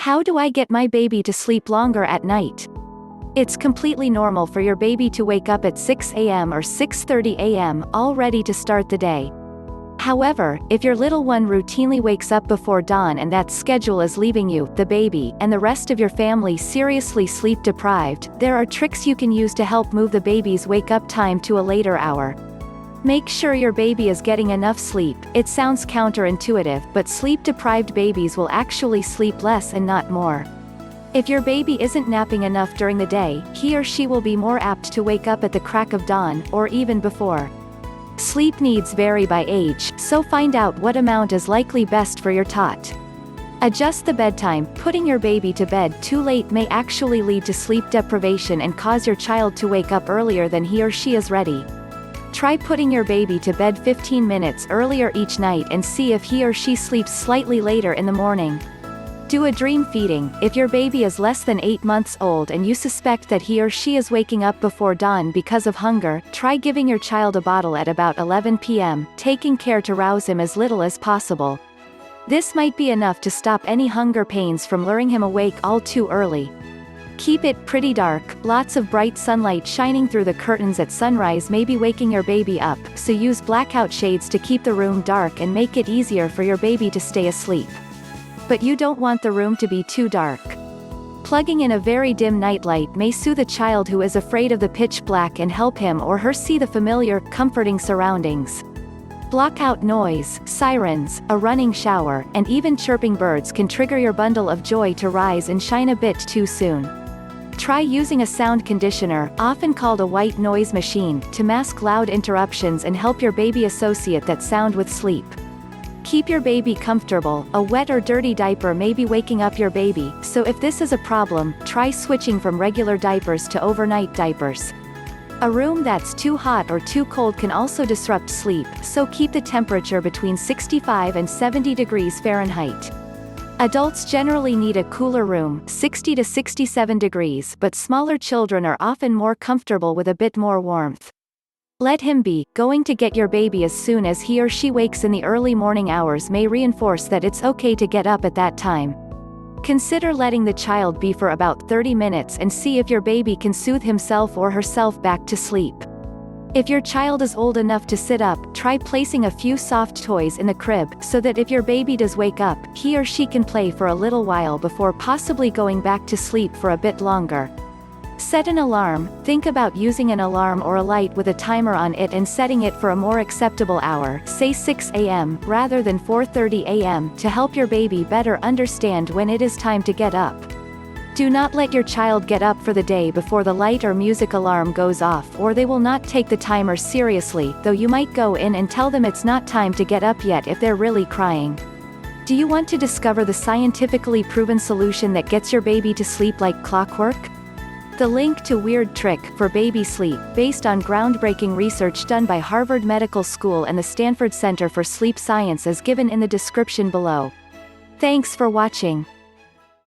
How do I get my baby to sleep longer at night? It's completely normal for your baby to wake up at 6 a.m. or 6:30 a.m., all ready to start the day. However, if your little one routinely wakes up before dawn and that schedule is leaving you, the baby, and the rest of your family seriously sleep deprived, there are tricks you can use to help move the baby's wake-up time to a later hour. Make sure your baby is getting enough sleep. It sounds counterintuitive, but sleep-deprived babies will actually sleep less and not more. If your baby isn't napping enough during the day, he or she will be more apt to wake up at the crack of dawn, or even before. Sleep needs vary by age, so find out what amount is likely best for your tot. Adjust the bedtime. Putting your baby to bed too late may actually lead to sleep deprivation and cause your child to wake up earlier than he or she is ready. Try putting your baby to bed 15 minutes earlier each night and see if he or she sleeps slightly later in the morning. Do a dream feeding. If your baby is less than 8 months old and you suspect that he or she is waking up before dawn because of hunger, try giving your child a bottle at about 11 p.m., taking care to rouse him as little as possible. This might be enough to stop any hunger pains from luring him awake all too early. Keep it pretty dark. Lots of bright sunlight shining through the curtains at sunrise may be waking your baby up, so use blackout shades to keep the room dark and make it easier for your baby to stay asleep. But you don't want the room to be too dark. Plugging in a very dim nightlight may soothe a child who is afraid of the pitch black and help him or her see the familiar, comforting surroundings. Block out noise. Sirens, a running shower, and even chirping birds can trigger your bundle of joy to rise and shine a bit too soon. Try using a sound conditioner, often called a white noise machine, to mask loud interruptions and help your baby associate that sound with sleep. Keep your baby comfortable. A wet or dirty diaper may be waking up your baby, so if this is a problem, try switching from regular diapers to overnight diapers. A room that's too hot or too cold can also disrupt sleep, so keep the temperature between 65 and 70 degrees Fahrenheit. Adults generally need a cooler room, 60 to 67 degrees, but smaller children are often more comfortable with a bit more warmth. Let him be. Going to get your baby as soon as he or she wakes in the early morning hours may reinforce that it's okay to get up at that time. Consider letting the child be for about 30 minutes and see if your baby can soothe himself or herself back to sleep. If your child is old enough to sit up, try placing a few soft toys in the crib, so that if your baby does wake up, he or she can play for a little while before possibly going back to sleep for a bit longer. Set an alarm. Think about using an alarm or a light with a timer on it and setting it for a more acceptable hour, say 6 a.m., rather than 4:30 a.m., to help your baby better understand when it is time to get up. Do not let your child get up for the day before the light or music alarm goes off, or they will not take the timer seriously, though you might go in and tell them it's not time to get up yet if they're really crying. Do you want to discover the scientifically proven solution that gets your baby to sleep like clockwork? The link to Weird Trick for Baby Sleep, based on groundbreaking research done by Harvard Medical School and the Stanford Center for Sleep Science, is given in the description below. Thanks for watching.